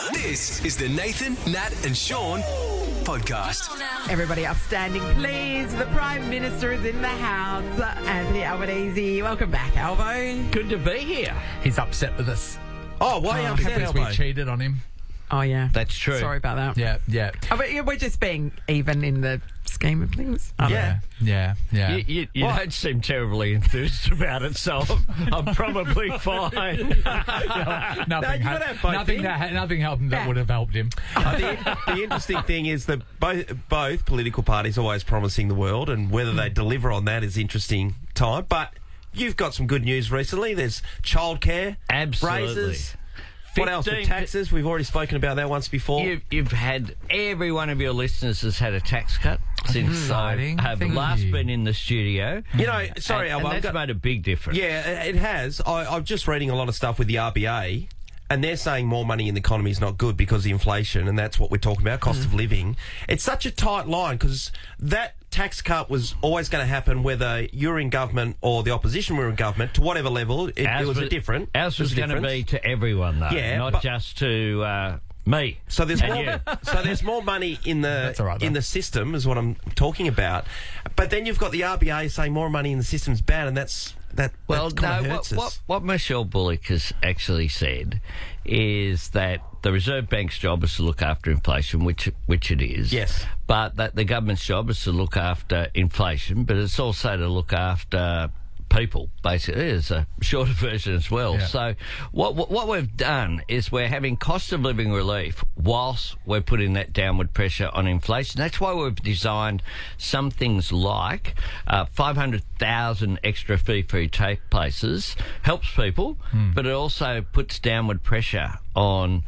This is the Nathan, Nat and Sean podcast. Everybody upstanding, please. The Prime Minister is in the house. Anthony Albanese. Welcome back, Albo. Good to be here. He's upset with us. Oh, why are you upset, Because Albo? we cheated on him. Oh, yeah. That's true. Sorry about that. Yeah. Oh, but we're just being even in the scheme of things. Yeah. Yeah. You don't seem terribly enthused about it, so I'm probably fine. Nothing helped him that would have helped him. The interesting thing is that both political parties are always promising the world, and whether they deliver on that is interesting time. But you've got some good news recently. There's childcare, Absolutely. raises. What else? The 15 taxes. We've already spoken about that once before. You've had every one of your listeners has had a tax cut since exciting. I've Thank last you. been in the studio. You know, sorry, and Albo. that's made a big difference. Yeah, it has. I'm just reading a lot of stuff with the RBA, and they're saying more money in the economy is not good because of the inflation, and that's what we're talking about, cost of living. It's such a tight line because that tax cut was always going to happen whether you're in government or the opposition were in government, to whatever level. It was a different. Ours was going to be to everyone, though, Yeah, not but- just to me. So there's And more. you. So there's more money in That's all right, though. the system, is what I'm talking about. But then you've got the RBA saying more money in the system's bad, and that Well, kind no, of hurts us. what Michelle Bullock has actually said is that the Reserve Bank's job is to look after inflation, which it is. Yes. But that the government's job is to look after inflation, but it's also to look after people, basically. It's a shorter version as well. Yeah. So what we've done is we're having cost of living relief whilst we're putting that downward pressure on inflation. That's why we've designed some things like 500,000 extra fee-free take places. Helps people, but it also puts downward pressure on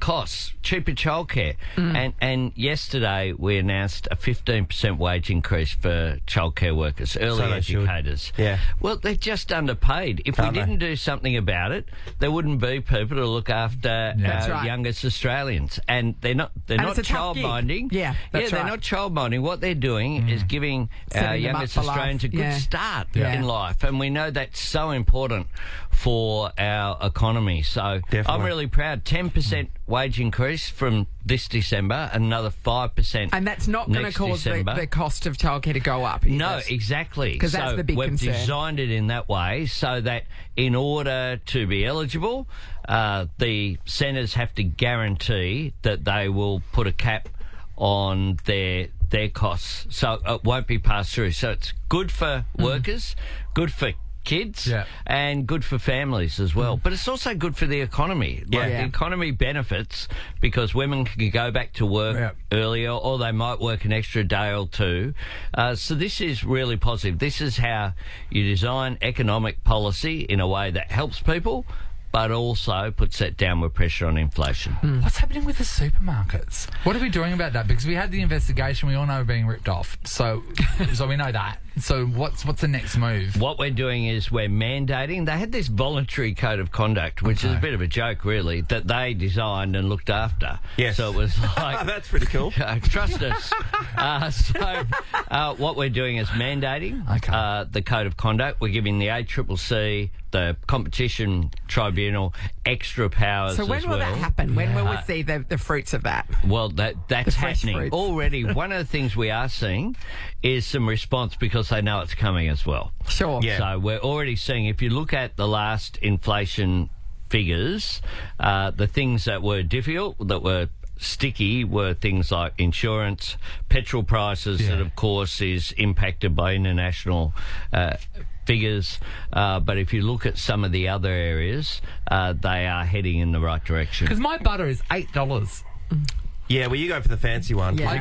costs, cheaper childcare. And yesterday we announced a 15% wage increase for childcare workers, early So they should. educators. Yeah. Well, they're just underpaid. If we didn't do something about it, there wouldn't be people to look after That's our right. youngest Australians. And they're not it's a tough gig. childminding. Yeah, that's they're right. not childminding. What they're doing is giving our Setting them up youngest for life. Australians a good Yeah. start Yeah. in life. And we know that's so important for our economy. So Definitely. I'm really proud. 10% wage increase from this December, another 5%. And that's not going to next cause December. the cost of childcare to go up. No, Yes. exactly. 'Cause that's the big we've concern. designed it in that way so that in order to be eligible, the centres have to guarantee that they will put a cap on their costs, so it won't be passed through. So it's good for workers, good for kids, Yeah. and good for families as well. But it's also good for the economy. Like, Yeah. the economy benefits because women can go back to work earlier, or they might work an extra day or two. So this is really positive. This is how you design economic policy in a way that helps people, but also puts that downward pressure on inflation. What's happening with the supermarkets? What are we doing about that? Because we had the investigation, we all know we're being ripped off. So we know that. So what's the next move? What we're doing is we're mandating. They had this voluntary code of conduct, which is a bit of a joke, really, that they designed and looked after. Yes. So it was like, That's pretty cool. trust us. What we're doing is mandating the code of conduct. We're giving the ACCC, the Competition Tribunal, extra powers. So when as will well. that happen? When will we see the fruits of that? Well, that's fresh happening fruits. already. One of the things we are seeing is some response because they know it's coming as well. Sure. Yeah. So we're already seeing, if you look at the last inflation figures, the things that were difficult, that were sticky, were things like insurance, petrol prices, that of course is impacted by international figures. But if you look at some of the other areas, they are heading in the right direction. Because my butter is $8. Yeah, well, you go for the fancy one. Yeah. I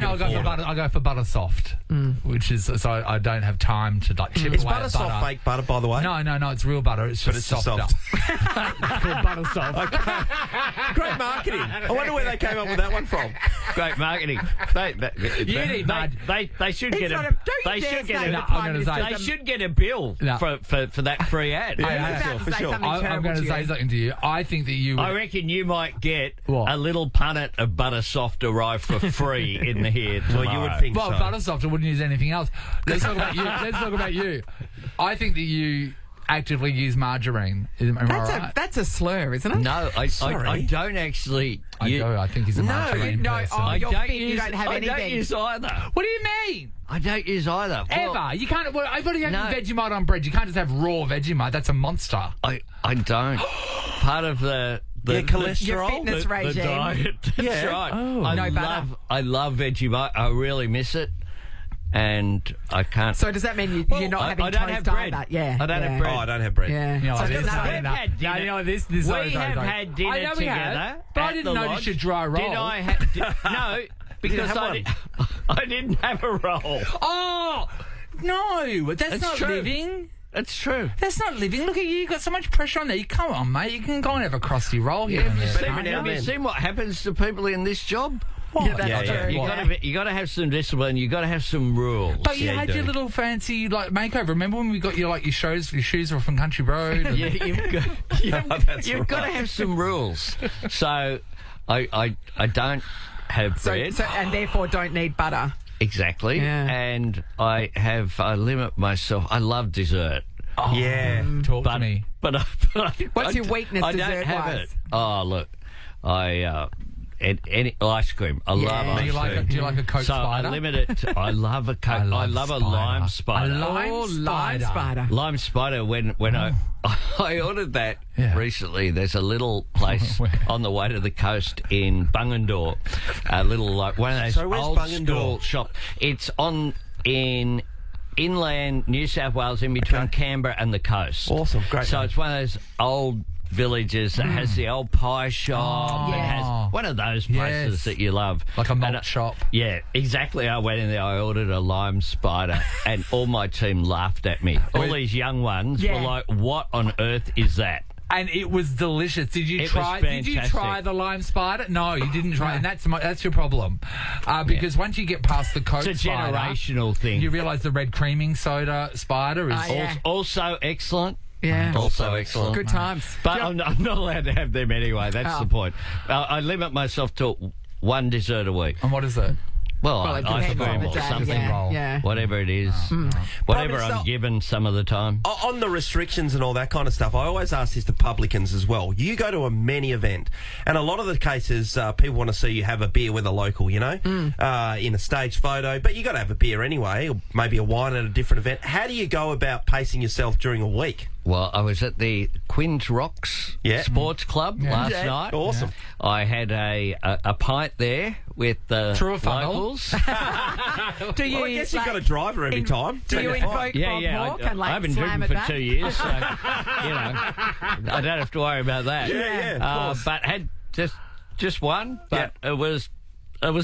go for butter soft, which is so I don't have time to chip Is away butter at soft fake butter, by the way? No, it's real butter. It's just it's just soft. It's called butter soft. Great marketing. I wonder where they came up with that one from. Great marketing. They should get not a. a- don't They you dare should get say a. the I'm Prime gonna say- Minister's They should get a bill No. for that free ad. I was Yeah, about to for say sure. something I'm terrible going to to say you. something to you. I think that you would... I reckon you might get What? a little punnet of butter soft arrive for free in the here tomorrow. Well, you would think Well, so. Buttersoft, I wouldn't use anything else. Let's talk about you. I think that you actively use margarine. Am I right? That's a slur, isn't it? No, I don't actually. I think he's a margarine person. you're don't fit, use, you don't have I anything. don't use either. What do you mean? I don't use either. Well, Ever? You can't. Well, I've already had No. Vegemite on bread. You can't just have raw Vegemite. That's a monster. I don't. Part of the cholesterol. Your fitness the regime. diet. That's Yeah. right. Oh. No butter. I love Vegemite. I really miss it, and I can't. So does that mean you're not having I don't toast have bread. either? Yeah. I don't have Oh, bread. I don't have bread. Yeah. You know, So this, it doesn't sorry, matter. no. had dinner. No, you know, this. We sorry, have sorry. had dinner I know we together. have, but I at didn't the notice lodge. your dry roll. Did I have? No, because have I didn't have a roll. Oh no, that's not true. living. That's true. That's not living. Look at you. You've got so much pressure on there. Come on, mate. You can go and have a crusty roll here. and there, but can't every you? now and Have you seen what happens to people in this job? What? Yeah, that's true. You got to have some discipline. You got to have some rules. But you Yeah, you had do. your little fancy makeover. Remember when we got your shoes were from Country Road? And Yeah, you've got to right. have some rules. So I don't have bread. So and therefore don't need butter. Exactly. Yeah. And I limit myself. I love dessert. Yeah. Talk to me. But What's your weakness I don't dessert-wise? have it. Oh, look. Any ice cream. I love Yeah. ice Do you like cream. do you like a Coke So Spider? I limit it. I love a Coke. I love a lime spider. A lime Lime spider. Lime spider. When I ordered that Yeah. recently, there's a little place Where? on the way to the coast in Bungendore, a little one of those So where's old Bungendore? school shop. It's in inland New South Wales, in between Canberra and the coast. Awesome. Great So name. it's one of those old villages that has the old pie shop. Oh. It has one of those places Yes. that you love. Like a malt And, shop. Yeah, exactly. I went in there, I ordered a lime spider, and all my team laughed at me. All these young ones Yeah. were like, what on earth is that? And it was delicious. Did you It try? was Did you fantastic. try the lime spider? No, you didn't try, and that's your problem. Because once you get past the Coke It's a spider, generational thing. you realise the red creaming soda spider is. Yeah. Also excellent. Yeah. Also excellent. Good times. But I'm not allowed to have them anyway. That's Oh. the point. I limit myself to one dessert a week. And what is it? Well, it ice depends on cream the or day. something. Yeah. Yeah. Whatever it is. Prime Whatever Minister- I'm given some of the time. On the restrictions and all that kind of stuff, I always ask this to publicans as well. You go to a many event, and a lot of the cases, people want to see you have a beer with a local, in a stage photo, but you got to have a beer anyway, or maybe a wine at a different event. How do you go about pacing yourself during a week? Well, I was at the Quinns Rocks Yeah. Sports Club last Yeah. night. Awesome. I had a pint there with the Through a funnel? locals. Do you? Well, I guess you've like, got a driver every time. Do so you you're fine. invoke Yeah, Bob yeah. Hawke and I haven't slam driven it for back? 2 years, so I don't have to worry about that. Yeah, of course. But had just one, but it was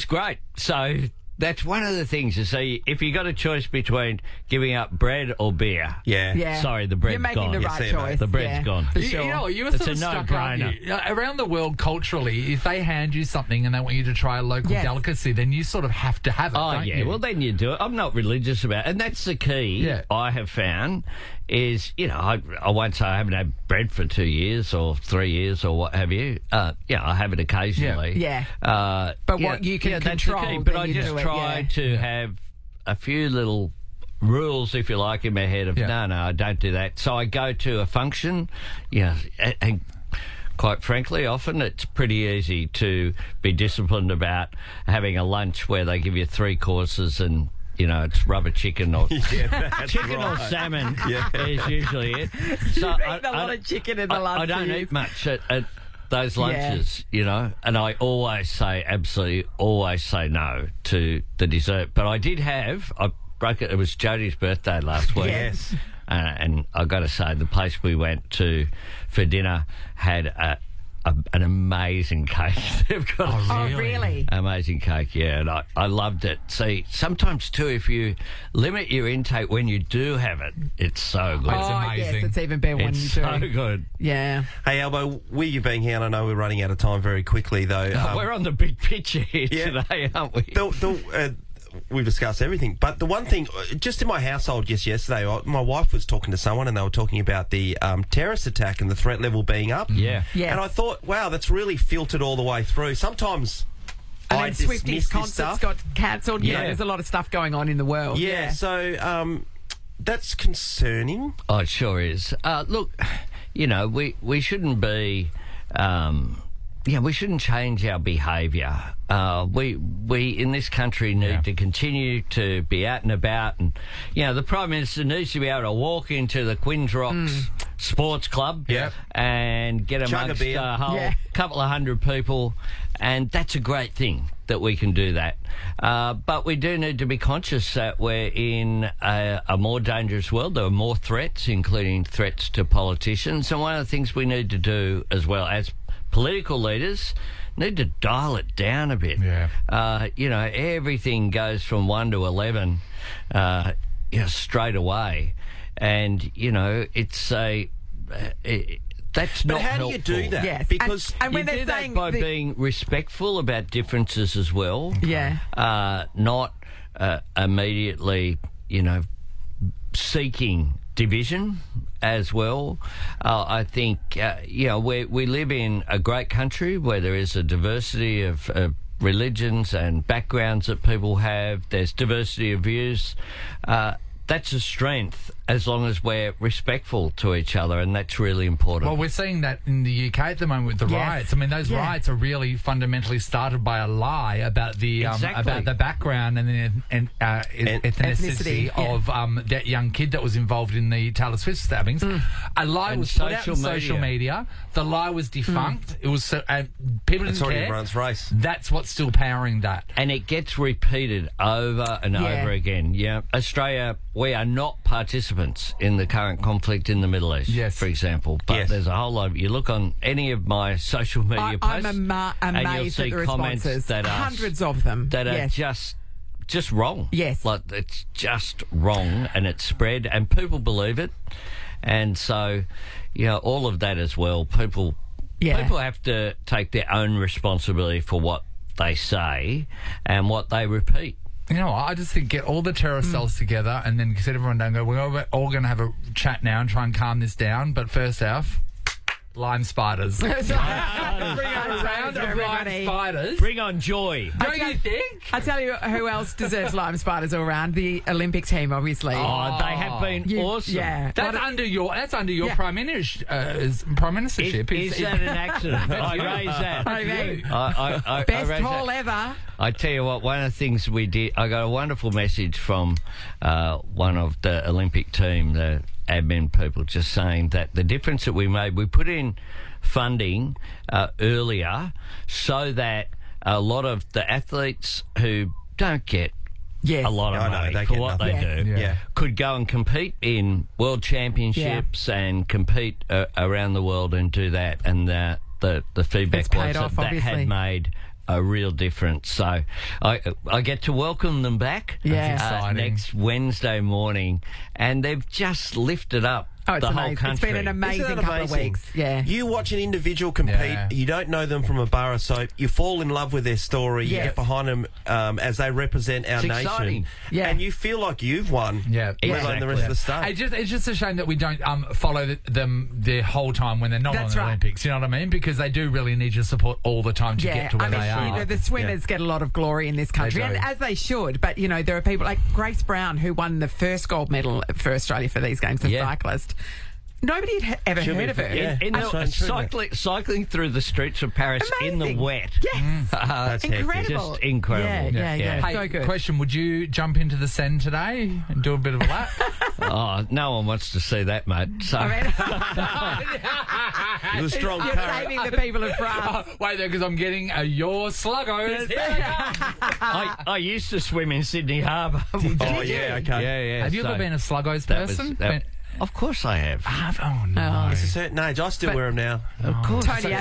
great. So that's one of the things you see. If you got a choice between giving up bread or beer, Yeah. Yeah. sorry, the bread's You're making gone. the Yes, right there, mate. choice. The bread's yeah, gone. For You sure. know, you were It's sort a of stuck, no-brainer. aren't you? Around the world, culturally, if they hand you something and they want you to try a local Yes. delicacy, then you sort of have to have it, Oh, don't yeah. you? Well, then you do it. I'm not religious about it. And that's the key Yeah. I have found is, I won't say I haven't had bread for 2 years or 3 years or what have you. I have it occasionally. Yeah. But what you can that's the control, key. But then I you just do it, try yeah. to have a few little rules, if you like, in my head of, Yeah. no, I don't do that. So I go to a function, and quite frankly, often it's pretty easy to be disciplined about having a lunch where they give you 3 courses and, it's rubber chicken or chicken or salmon is usually it. So You've eaten a lot of chicken in the last I don't few eat years. much at those lunches, and I absolutely always say no to the dessert. But I did have, I broke it was Jodie's birthday last week. Yes. And I got to say, the place we went to for dinner had an amazing cake. They've got Oh, really? amazing cake, yeah, and I loved it. See, sometimes too, if you limit your intake when you do have it, it's so good. It's Oh, amazing. yes, it's even better when It's you do. so good. Yeah. Hey, Albo, with you being here, and I know we're running out of time very quickly, though. We're on the big picture here today, aren't we? We've discussed everything, but the one thing, just in my household just yesterday, my wife was talking to someone and they were talking about the terrorist attack and the threat level being up. Yeah. Yes. And I thought, wow, that's really filtered all the way through. Sometimes And I then dismiss Swifty's this concerts stuff. got cancelled. Yeah. There's a lot of stuff going on in the world. Yeah, so that's concerning. Oh, it sure is. Look, you know, we shouldn't be. We shouldn't change our behaviour. We in this country need to continue to be out and about, and you know, the Prime Minister needs to be able to walk into the Quinns Rocks Sports Club and get Chug a amongst beer. a whole couple of hundred people, and that's a great thing that we can do that. But we do need to be conscious that we're in a more dangerous world. There are more threats, including threats to politicians, and one of the things we need to do as well as political leaders need to dial it down a bit. You know, everything goes from 1 to 11 straight away. And, you know, it's that's But not how helpful. do you do that? Yes. Because and when You they're do saying that by being respectful about differences as well. Not immediately, you know, seeking division as well. I think, you know, we live in a great country where there is a diversity of religions and backgrounds that people have. There's diversity of views. That's a strength as long as we're respectful to each other, and that's really important. Well, we're seeing that in the UK at the moment with the riots. I mean, those riots are really fundamentally started by a lie about the about the background and the ethnicity of that young kid that was involved in the Taylor Swift stabbings. A lie was put out on social media. The lie was defunct. It was people didn't care. Everyone's race. That's what's still powering that. And it gets repeated over and over again. Yeah, Australia, we are not participants in the current conflict in the Middle East, for example. But there's a whole lot. You look on any of my social media posts, I'm and you'll amazed see at the comments responses. that are Hundreds of them. that are just wrong. Yes. Like, it's just wrong, and it's spread, and people believe it. And so, you know, all of that as well. People have to take their own responsibility for what they say and what they repeat. You know what? I just think get all the terrorist cells together and then sit everyone down and go, we're all going to have a chat now and try and calm this down. But first off, lime spiders. Bring on a round of lime spiders. Bring on joy. Don't you think? I tell you who else deserves lime spiders all around. The Olympic team, obviously. Oh, they have been awesome. Yeah. That's under your prime ministership. Is that an accident? I raised that. I Best raised haul that. ever. I tell you what, one of the things we did, I got a wonderful message from one of the Olympic team, the admin people, just saying that the difference that we made, we put in funding earlier so that a lot of the athletes who don't get a lot of money for what they do could go and compete in world championships and compete around the world and do that. And the feedback was that had made a real difference. So I get to welcome them back next Wednesday morning, and they've just lifted up the whole country. It's been an amazing couple of weeks. Yeah. You watch an individual compete, you don't know them from a bar of soap, you fall in love with their story, you get behind them as they represent our nation. Exciting. And you feel like you've won, let alone the rest of the stuff. It's just a shame that we don't follow them the whole time when they're not on the Olympics, you know what I mean? Because they do really need your support all the time to get to where they are. You know, the swimmers get a lot of glory in this country, and as they should. But, you know, there are people like Grace Brown, who won the first gold medal for Australia for these games, the cyclist. Nobody had ever heard of her. Cycling through the streets of Paris in the wet. Yes. That's incredible. Just incredible. Yeah. Hey, so good. Question, would you jump into the Seine today and do a bit of a lap? Oh, no one wants to see that, mate. So. You're a strong You're saving the people of France. Wait there, because I'm getting your sluggos. I used to swim in Sydney Harbour. Okay. Yeah. Have you ever been a sluggos person? Of course I have. Oh, no. It's a certain age. I still wear them now. Of course. Tony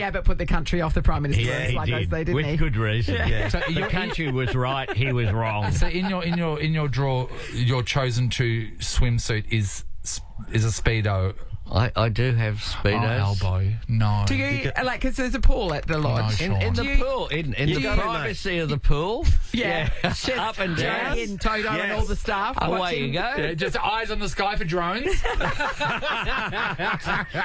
Abbott put the country off the Prime Minister. He did. With good reason. Yeah. So the country was right, he was wrong. So in your draw, your chosen to swimsuit is a Speedo. I do have Speedos. Albo. No. Do you, because there's a pool at the lodge? In the pool, in the privacy of the pool. Yeah. Up and down. In Toto and all the staff. Away you go. Yeah, just eyes on the sky for drones.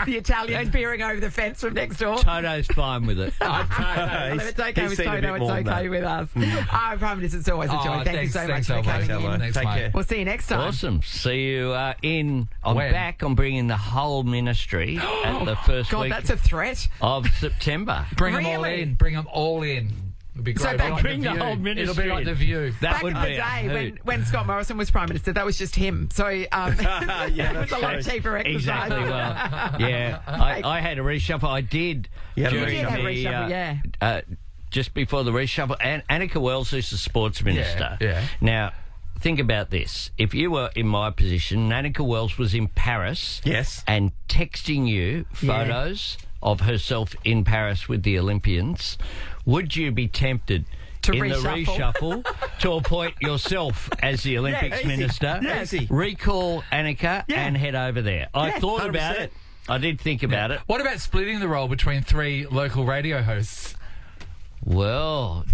The Italians peering over the fence from next door. Toto's fine with it. If it's okay with Toto, it's okay with us. Prime Minister, it's always a joy. Thank you so much for coming in. Thanks, Take care. We'll see you next time. Awesome. See you I'm back. I'm bringing the whole ministry at the first God, week that's a threat. of September. Bring them all in. Bring them all in. It'll be great. So bring the whole ministry. It'll be like The View. That Back would in the be day when Scott Morrison was Prime Minister, that was just him. So it was a lot cheaper exercise. Exactly. Well, yeah. I had a reshuffle. I did during just before the reshuffle. And Annika Wells, who's the sports minister. Yeah. Now, think about this. If you were in my position, Annika Wells was in Paris. Yes. And texting you photos of herself in Paris with the Olympians, would you be tempted to in reshuffle. the reshuffle to appoint yourself as the Olympics minister? Easy. Recall Annika and head over there. I thought 100%. about it. I did think about it. What about splitting the role between 3 local radio hosts? Well,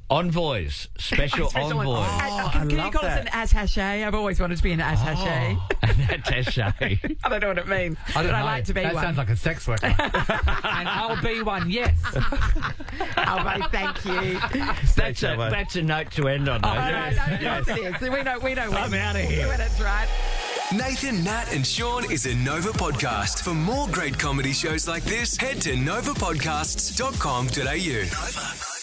envoys, special envoys. Can you call us an attaché? I've always wanted to be an attaché. An attaché. I don't know what it means, I don't but know. I like to be that one. sounds like a sex worker. And I'll be one, yes. Albo, thank you. That's a note to end on. No, yes, it is. We know when. I'm out of here. When it's right. Nathan, Nat and Sean is a Nova podcast. For more great comedy shows like this, head to novapodcasts.com.au. Nova.